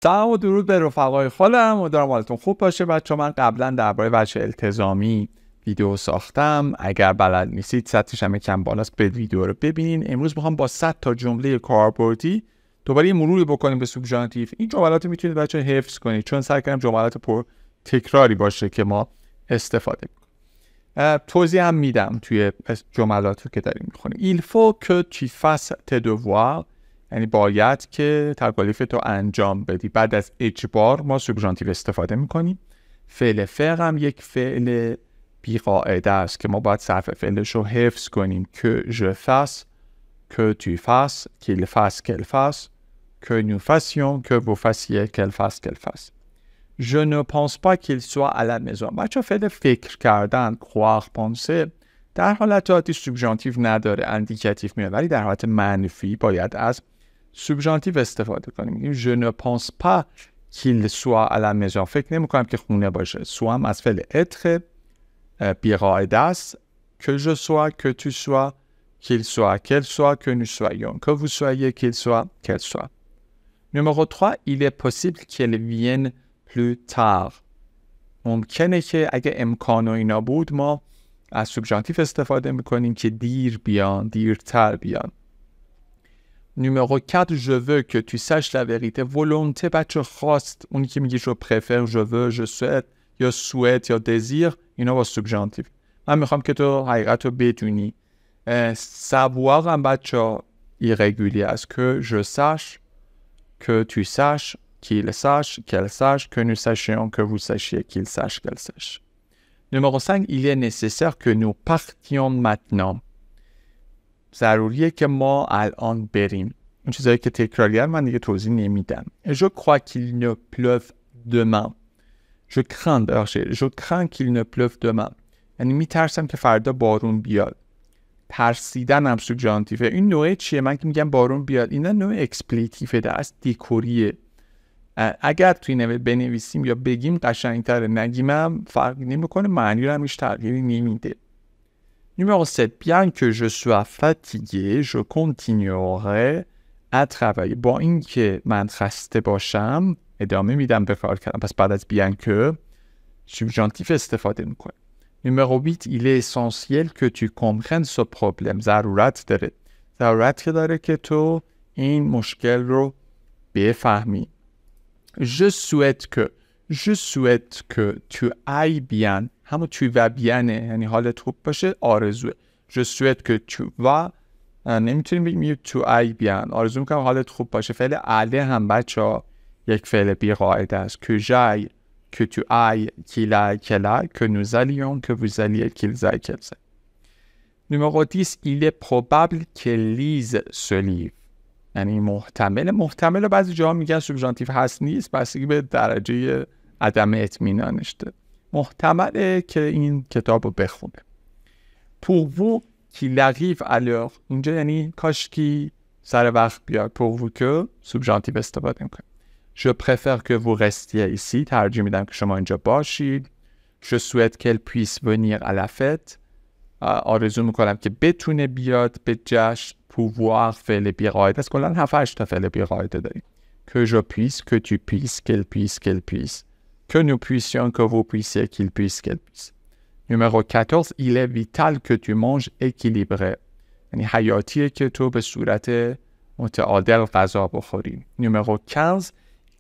سلام و درود به رفقای خالم. امیدوارم حالتون خوب باشه بچه‌ها. من قبلا درباره بچه التزامی ویدیو ساختم. اگر بلد نیستید سطحش هم کم بالاست، به ویدیو رو ببینین. امروز میخوام با 100 تا جمله کاربردی دوباره یه مروری بکنیم به سوبژانتیو. این جملات رو میتونید بچه‌ها حفظ کنید، چون سعی کردم جملات پر تکراری باشه که ما استفاده کنیم. توضیح هم میدم توی جملات رو که داریم میخونیم. Il faut que tu fasses tes devoirs، یعنی باید که تکالیف تو انجام بدی. بعد از اجبار ما سوبژانتیو استفاده میکنیم. فعل فعل هم یک فعل بی‌قاعده است که ما باید صرف فعلش رو حفظ کنیم. que je fasse، que tu fasses، qu'il fasse، qu'elle fasse، que nous fassions، que vous fassiez، qu'elle fasse، qu'elle fasse. Je ne pense pas qu'il soit à la maison. بچه فعل فکر کردن، croire، penser، در حالت عادی سوبژانتیو نداره، اندیکاتیو میاد، ولی در حالت منفی باید از سوبژانتیو استفاده کنیم. Je ne pense pas qu'il soit à la maison. فکر نمی کنم که خونه باشه. سو هم از فعل être بی‌قاعده است. que je sois، que tu sois، qu'il soit، qu'elle soit، que nous soyons، que vous soyez، qu'il soit، qu'elle soit. Numéro 3, il est possible qu'elle vienne plus tard. ممکنه که اگه امکان و اینا بود ما از سوبژانتیو استفاده میکنیم که دیر بیان، دیرتر بیان. Numéro 4, je veux que tu saches la vérité. volonté بچه خواست، اونی که میگی je préfère، je veux، je souhaite، یا souhaite یا désir، اینا با سوبژانتیو. من میخوام که تو حقیقت رو بدونی. savoir هم بچه irrégulier است. que je sache، que tu saches، qu'il sache، qu'elle sache، que nous sachions، que vous sachiez، qu'il sache، qu'elle sache. Numéro 5, il est nécessaire que nous partions maintenant. ضروریه که ما الان بریم. این چیزایی که تکراریه من دیگه توضیح نمیدم. Je crois qu'il ne pleuve demain. Je crains qu'il ne pleuve demain. یعنی میترسم که فردا بارون بیاد. ترسیدن هم سوبژانتیوه. این نوعه چیه؟ من که میگم بارون بیاد، این نوع اکسپلیتیو دست دیکوریه. اگر توی نوع بنویسیم یا بگیم قشنگتره، نگیم هم فرقی نمیکنه، معنی رو هم هیچ تغییری نمیده. Numéro 7, bien que je sois fatigué, je continuerai à travailler. با این که من خسته باشم ادامه میدم به کار کردم. پس بعد از bien que سوبژانتیو استفاده میکنه. Numéro 8, il est essentiel que tu comprennes ce problème. ضرورت داره که تو این مشکل رو بفهمی. Je souhaite que tu ailles bien. همون tu vas bien، یعنی حالت خوب باشه، آرزوه. Je souhaite que tu vas، نمیتونیم بگیم tu ailles bien. آرزو میکنم حالت خوب باشه. فعل aller هم بچه ها یک فعل بی‌قاعده است. que j'aille، que tu ailles، qu'il aille، qu'elle aille، que nous allions، que vous alliez، qu'ils aillent، qu'elles aillent. Numéro 10, il est probable qu'elle lise ce livre. یعنی محتمل و بعضی جاها میگن سوبژانتیو هست نیست، بستگی به درجه عدم اطمینانش ده. محتمله که این کتاب رو بخونه. Pour vous qu'il arrive à l'heure، اینجا یعنی کاشکی سر وقت بیاد. Pour vous que سوبژانتیو استفاده میکنه. Je préfère que vous restiez ici، ترجیح میدم که شما اینجا باشید. Je souhaite qu'elle puisse venir à la fête، آرزو میکنم که بتونه بیاد به جشن. pouvoir فعل بی‌قاعده است. کلاً 7-8 تا فعل بی‌قاعده داریم. que je puisse، que tu puisses، qu'elle puisse، qu'elle puisse، que nous puissions، que vous puissiez، qu'il puisse، qu'elle puisse. Numéro 14, il est vital que tu manges équilibré. یعنی حیاتیه که تو به صورت متعادل غذا بخوری. Numéro 15,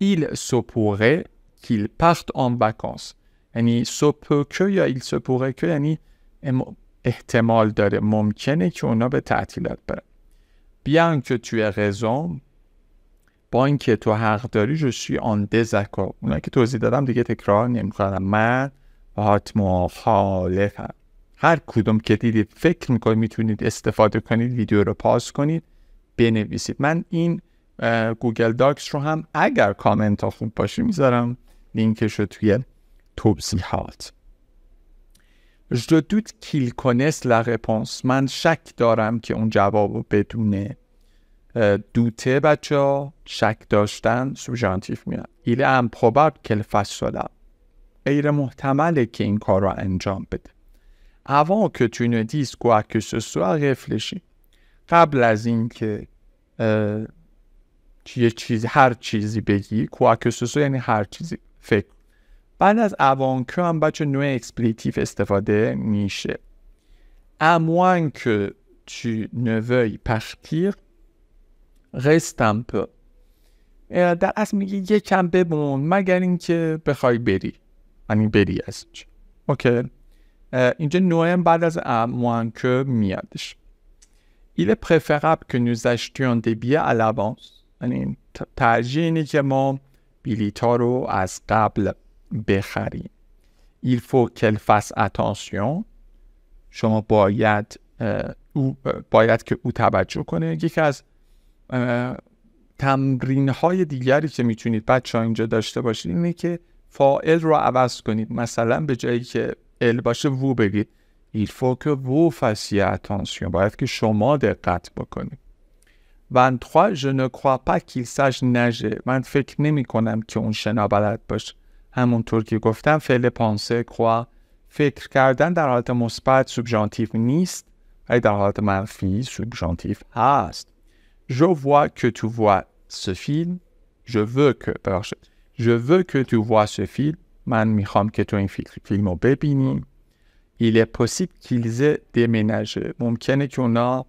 il se pourrait qu'il parte en vacances. یعنی se peut que یا il se pourrait que یعنی احتمال داره، ممکنه که اونا به تعطیلات برن. bien que tu aies raison، با اینکه تو حق داری، je suis en désaccord. اونا که توضیح دادم دیگه تکرار نمی‌کنم. من باهات مخالفم. هر کدوم که دیدید فکر میکنید میتونید استفاده کنید، ویدیو رو پاس کنید، بنویسید. من این گوگل داکس رو هم اگر کامنت ها خوب باشه میذارم لینکش رو توی توضیحات. Je doute qu'il connaisse la réponse. من شک دارم که اون جواب رو بدونه. دوته بچه ها شک داشتن سوبژانتیو میاد. Il est improbable qu'elle fasse cela. غیر محتمله که این کار رو انجام بده. Avant que tu ne dises quoi que ce soit، réfléchis. قبل از این که یه چیزی، هر چیزی بگی، quoi que ce soit یعنی هر چیزی. فکر. بعد از avant que هم بچه نوع اکسپلیتیو استفاده میشه. À moins que tu ne veuilles partir, reste un peu. در اصل میگه یکم بمون مگر اینکه بخوای بری، یعنی بری از چی. اوکی. اینجا نوع بعد از à moins que میادش. Il est préférable que nous achetions des billets à l'avance. یعنی ترجیح اینه که ما بلیط‌ها رو از قبل بخریم. Il faut qu'elle fasse attention. شما باید که او توجه کنه. یکی از تمرین‌های دیگری که میتونید بچه‌ها اینجا داشته باشید اینه که فاعل رو عوض کنید. مثلا به جایی که ال باشه وو بگید. Il faut que vous fassiez attention. باید که شما دقت بکنید. 23 je ne crois pas qu'il sache nager. من فکر نمی کنم که اون شنا بلد باشه. همونطور که گفتم فعل پانسه croire فکر کردن در حالت مثبت سوبژانتیو نیست، ولی در حالت منفی سوبژانتیو هست. Je vois que tu vois ce film. Je veux que tu vois ce film. من میخوام که تو این فیلم رو ببینی. Il est possible qu'ils aient déménagé. ممکنه که اونا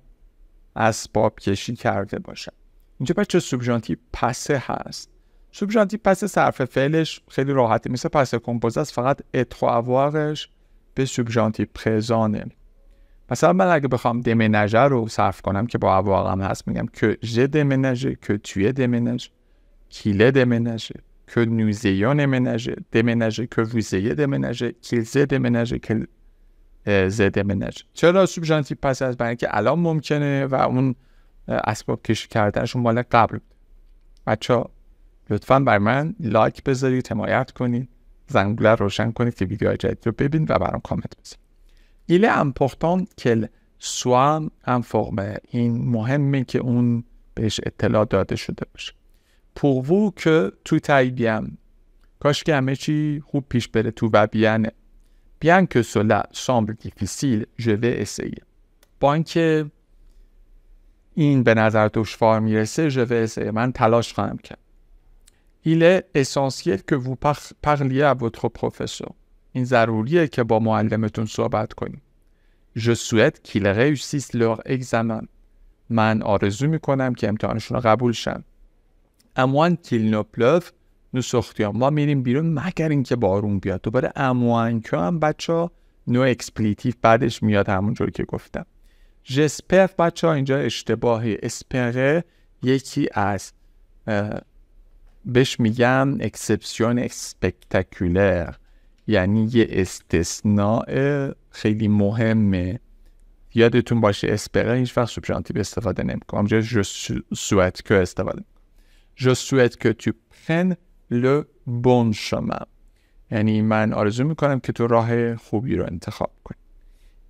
اسباب کشی کرده باشن. اینجا بچه سوبژانتیو پسه هست. سوبژانتیو پسه صرف فعلش خیلی راحته، مثل پسه کمپوزه است، فقط اتخواوارش به سوبژانتیو پرزانه. مثلا من اگه بخوام دمنژه رو صرف کنم که با اواغم هست، میگم که ژ دمنژه، که توی دمنژ، کیله دمنژه، که نوزیون دمنژه، که ویزیه دمنژه، کیلزه دمنژه، که زه دمنژه. چرا سوبژانتیو پس از؟ برای اینکه الان ممکنه و اون اسباب کشی کردنشون مال قبل بود. بچه‌ها لطفاً بر من لایک بذارید، حمایت کنید، زنگوله روشن کنید که ویدیوهای جدید رو ببینید و برام کامنت بذارید. Il est important qu'elle soit informée. این مهمه که اون بهش اطلاع داده شده باشه. Pour vous que tout aille bien. کاش که همه چی خوب پیش بره. تو و بیانه. Bien que cela semble difficile, je vais essayer. با اینکه این به نظر دشوار میرسه، je vais essayer. من تلاش خواهم کرد. Il est essentiel que vous parliez à votre professeur. این ضروریه که با معلمتون صحبت کنید. Je souhaite qu'ils réussissent leur examen. من آرزو میکنم که امتحانشون رو قبول شن. À moins qu'il ne pleuve, nous sortions. ما میریم بیرون مگر اینکه بارون بیاد. دوباره à moins que هم بچه نوع اکسپلیتیو بعدش میاد همونجوری که گفتم. J'espère بچه اینجا اشتباهی. espérer یکی از بهش میگم اکسپسیون اسپکتاکولر، یعنی یه استثناء خیلی مهمه. یادتون باشه اسپره هیچ وقت سوبژانتیو استفاده نمیکنم. اونجا je souhaite que استفاده میکنم. Je souhaite que tu prennes le bon chemin. یعنی من آرزو میکنم که تو راه خوبی رو انتخاب کنی.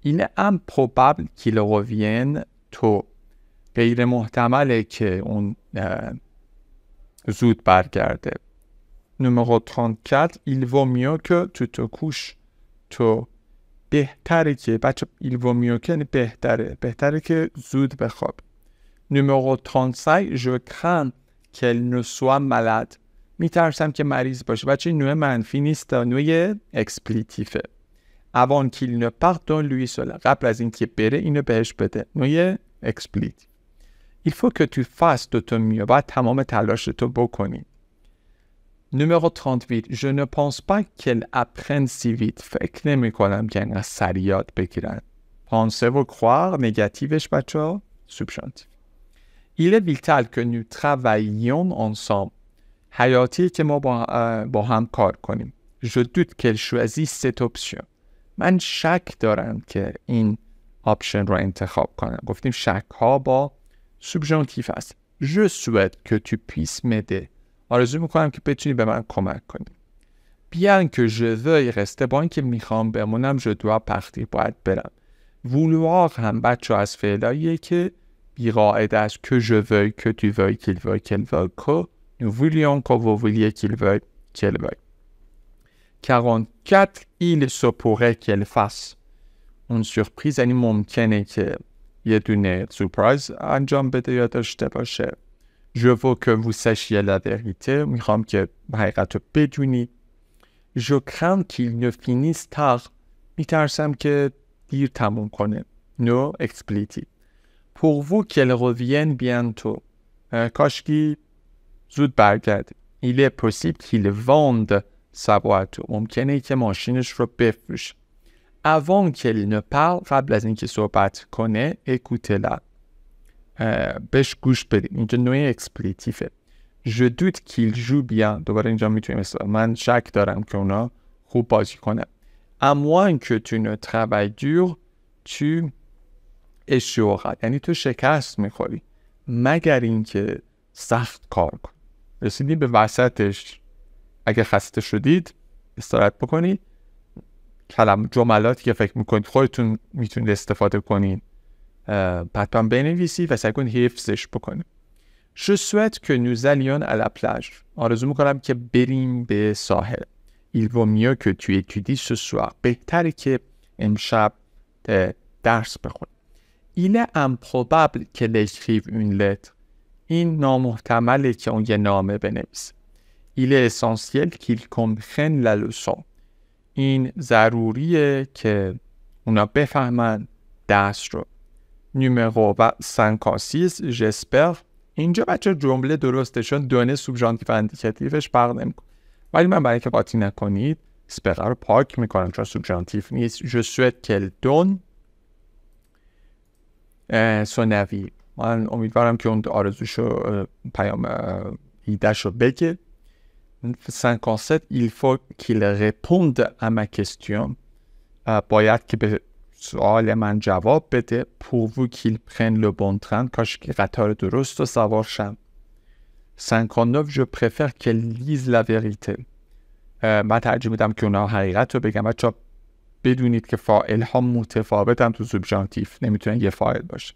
Il est improbable qu'il revienne tôt. غیر محتمله که اون زود برگرده. Numéro 34, il vaut mieux que tu te couches tôt. بهتره که بچه il vaut mieux که بهتره که زود بخواب. Numéro 35, je crains qu'elle ne soit malade. میترسم که مریض باشه. بچه این نوع منفی نیست، نوع اکسپلیتیفه. Avant qu'il ne parte, donne-lui cela. قبل از اینکه بره اینو بهش بده. نوع اکسپلیتیف. Il faut que tu fasses de ton mieux. باید تمام تلاشتو بکنی. Numéro 38. Je ne pense pas qu'elle apprenne si vite. فکر نمی کنم که اینقدر سریع یاد بگیرن. Penser و croire نگاتیوش بچه ها سوبژانتیو. Il est vital que nous travaillions ensemble. حیاتیه که ما با هم کار کنیم. Je doute qu'elle choisisse cette option. من شک دارم که این آپشن رو انتخاب کنم. گفتیم شک ها با سوبژانتیو است. Je souhaite que tu puisses m'aider. آرزو میکنم که بتونی به من کمک کنی. Bien que je veuille rester. با اینکه میخوام بمونم je dois partir. باید برم. vouloir هم بچه از فعلاییه که بیقاعده است. que je veuille, que tu veuilles, qu'il veuille, qu'elle veuille, que nous voulions, que vous vouliez, qu'il veuille, qu'elle veuille. 44. Il se pourrait qu'elle fasse. اون سورپریز یعنی ممکنه که یه دونه سورپرایز انجام بده یا داشته باشه. Je veux que vous sachiez la vérité. میخوام که حقیقت رو بدونید. Je crains qu'il ne finisse tard. میترسم که دیر تموم کنه. No explicit. Pour vous qu'elle revienne bientôt. کاشکی زود برگرده. Il est possible qu'il vende sa voiture. ممکنه که ماشینش رو بفروشه. Avant qu'elle ne parle, قبل از اینکه صحبت کنه, écoutez-la. بهش گوش بدید. اینجا نوع اکسپلیتیفه. Je doute qu'il joue bien. دوباره اینجا میتونیم من شک دارم که اونا خوب بازی کنه. À moins que tu ne travailles dur, tu échoueras. یعنی تو شکست میخوری. مگر اینکه سخت کار کن. رسیدیم به وسطش. اگه خسته شدید استراحت بکنید. جملاتی که فکر میکنید خودتون میتونید استفاده کنید حتما بنویسید و سعی کنید حفظش بکنید. Je souhaite que nous allions à la plage. آرزو میکنم که بریم به ساحل. Il vaut mieux que tu étudies ce soir. بهتره که امشب درس بخونی. Il est improbable qu'elle écrive une lettre. این نامحتمله که اون یه نامه بنویسه. Il est essentiel qu'il comprenne la leçon. این ضروریه که اونا بفهمن درس رو. Numéro 56, j'espère. اینجا بچه جمله درسته چون دونه سوبژانتیو اندیکاتیوش فرق نمیکنه. ولی من برای اینکه قاطی نکنید اسپر رو پاک میکنم چون سوبژانتیو نیست. Je souhaite qu'elle donne son avis. من امیدوارم که اون آرزوشو پیام ایدهشو بگه. 57 il faut qu'il réponde à ma question. باید که به سوال من جواب بده. pour vous qu'il prenne le bon train. کاش که قطار درست رو سوار شم. 59 je préfère qu'elle dise la vérité. من ترجیح میدم که اونا حقیقت رو بگم. بچه بدونید که فاعل ها متفاوتن تو سوبژانتیو. نمیتونن یه فاعل باشه.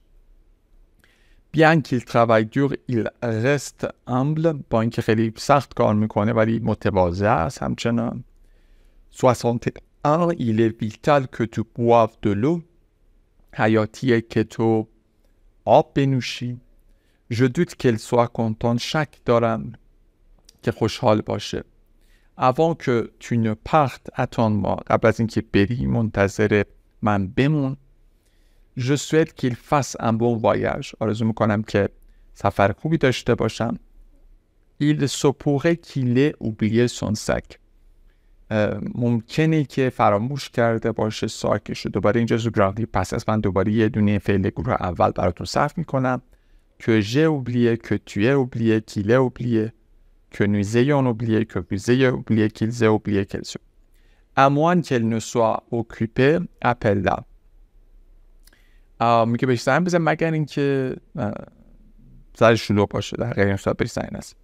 bien qu'il travaille dur il reste humble. با اینکه خیلی سخت کار میکنه ولی متواضع است همچنان. 61 il est vital que tu boives de l'eau. حیاتیه که تو آب بنوشی. je doute qu'elle soit contente. شک دارم که خوشحال باشه. avant que tu ne partes attends-moi. قبل از اینکه بری منتظر من بمون. Je souhaite qu'il fasse un bon voyage. آرزو میکنم که سفر خوبی داشته باشم. Il se pourrait qu'il ait oublié son sac. ممکنه که فراموش کرده باشه ساکش. دوباره اینجا سوبژانتیو پس از من دوباره یه دونه فعل گروه اول براتون صرف میکنم. Que j'ai oublié, que tu aies oublié, qu'il ait oublié, que nous ayons oublié, que vous ayez oublié, qu'ils aient oublié, qu'elle soit. À moins qu'elle ne soit occupée, appelle-la. میگه بهش زنگ بزن مگر اینکه سر شلوغ باشه. در غیر این صورت بهش زنگ نزن.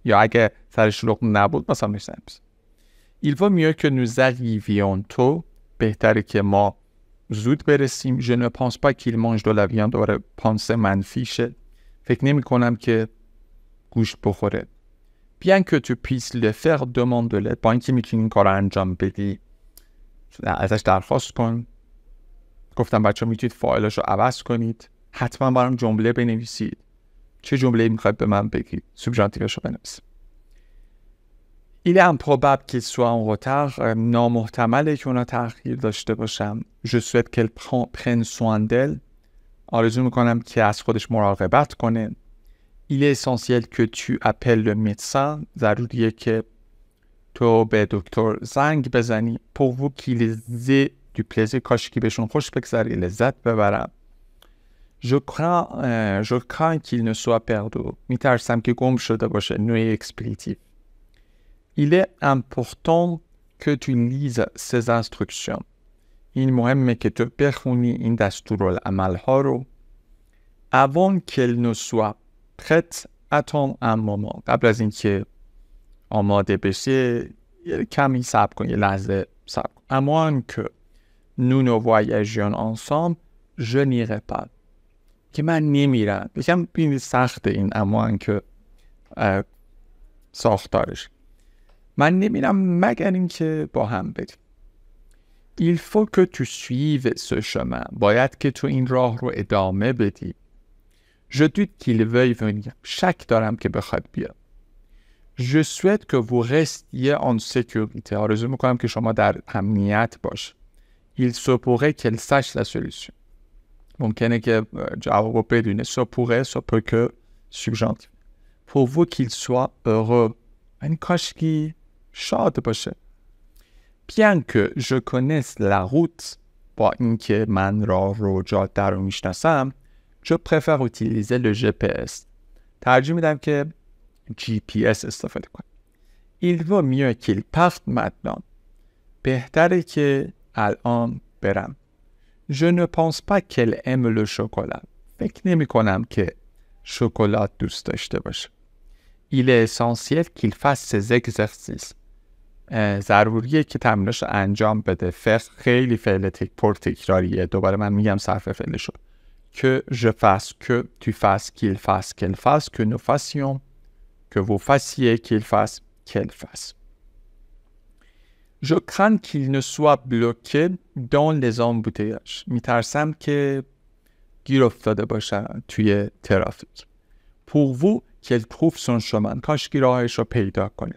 یا اگه سر شلوغ نبود مثلا بهش زنگ بزن. Il vaut mieux que nous arrivions tôt. بهتره که ما زود برسیم. Je ne pense pas qu'il mange de la viande. دوباره پانسه منفیشه. فکر نمی کنم که گوشت بخوره. Bien que tu puisses le faire, demande de l'aide. با اینکه میتونی این کار رو انجام بدی ازش درخواست کن. گفتم بچه ها میتونید فایلش رو عوض کنید. حتما برام جمله بنویسید. چه جمله میخواید به من بگید؟ سوبژانتیوش رو بنویسید. Il est improbable qu'il soit en retard. نامحتمله که اونا تأخیر داشته باشم. Je souhaite qu'elle prenne soin d'elle. آرزو میکنم که از خودش مراقبت کنه. Il est essentiel que tu appelles le médecin. ضروریه که تو به دکتر زنگ بزنی. Pour vous qu'ils aient du plaisir. کاش که بهشون خوش بگذره لذت ببرم. Je crains qu'il ne soit perdu. میترسم که گم شده باشه. نوع اکسپلیتیو. Il est important que tu lises ces instructions. این مهمه که تو بخونی این دستورالعمل ها رو. Avant qu'elle ne soit prête, attends un moment. قبل از اینکه آماده بشه یه کمی صبر کن. یه لحظه صبر کن. À moins que nous ne voyagions ensemble, je n'irai pas. که من نمیرم. یکم ببینید سخته این اما که ساختارش. من نمیرم مگر اینکه با هم بریم. Il faut que tu suives ce chemin. باید که تو این راه رو ادامه بدی. Je doute qu'il veuille venir. شک دارم که بخواد بیاد. Je souhaite que vous restiez en sécurité. آرزو میکنم که شما در امنیت باش. Il se pourrait qu'elle sache la solution. ممکنه که جواب رو بدونه. Se pourrait, se peut que subjonctif. Pour vous qu'il soit heureux. یعنی کاشکی شاد باشه. Bien que je connaisse la route, با اینکه من راه رو جاده رو میشناسم, je préfère utiliser le GPS. ترجیح میدم که GPS استفاده کنم. Il vaut mieux qu'il parte maintenant. بهتره که الان برم. Je ne pense pas qu'elle aime le chocolat. فکر نمی کنم که شکلات دوست داشته باشه. Il est essentiel qu'il fasse ses exercices. ضروریه که تمرینش رو انجام بده. خیلی فعل پرتکراریه. دوباره من میگم صرف فعلشو. Que je fasse, que tu fasses, qu'il fasse, qu'elle fasse, que nous fassions, que vous fassiez, qu'il fasse, qu'elle fasse. Je crains qu'il ne soit bloqué dans les embouteillages. میترسم که گیر افتاده باشن توی ترافیک. Pour vous, qu'elle trouve son chemin. کاشکی راهش رو پیدا کنه.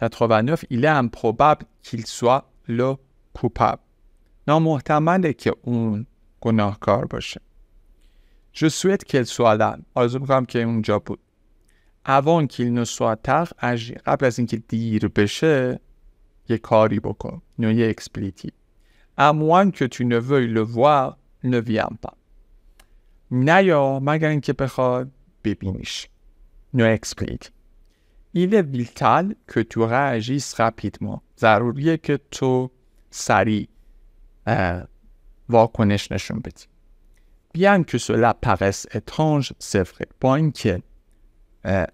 89. Il est improbable qu'il soit le coupable. نامحتمله که اون گناهکار باشه. Je souhaite qu'elle soit là. آرزو میکنم که اونجا بود. Avant qu'il ne soit tard, agir. قبل از اینکه دیر بشه یه کاری بکن. نوعی expletive. À moins que tu ne veuilles le voir, ne viens pas. نیا مگر اینکه بخواد ببینیش. نوعی expletive. Il est vital que tu réagisses rapidement. ضروریه که تو سریع واکنش نشون بدی. Bien que cela paraisse étrange, c'est vrai. با اینکه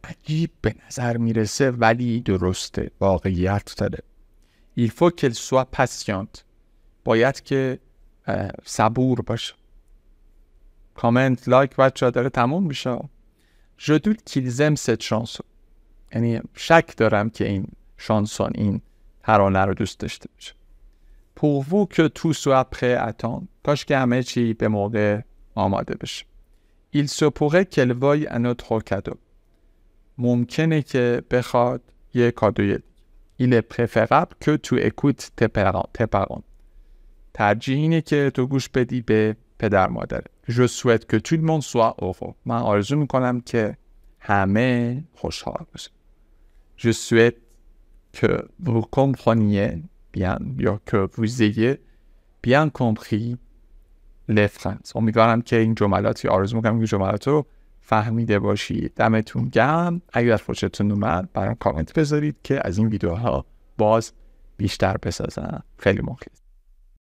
عجیب به نظر میرسه ولی درسته. واقعیت داره. Il faut qu'elle soit patiente. باید که صبور باشه. کامنت لایک بچه ها داره تموم میشه. Je doute qu'ils aiment cette chanson. یعنی شک دارم که این شانسون این ترانه رو دوست داشته باشه. Pour vous que tout soit prêt à attendre. کاش که همه چی به موقع آماده بشه. Il se pourrait qu'elle veuille un autre cadeau. ممکنه که بخواد یه کادوی دیگه. Il est préférable que tu écoutes tes parents. ترجیح اینه که تو گوش بدی به پدر مادر. Je souhaite que tout le monde soit heureux. من آرزو میکنم که همه خوشحال باشه. Je souhaite que vous compreniez bien, que vous ayez bien compris les phrases. امیدوارم که این جملاتی آرزو میکنم که جملات رو فهمیده باشید. دمتون گرم. اگر خوشتون اومد برام کامنت بذارید که از این ویدیوها باز بیشتر بسازم. خیلی مخلص.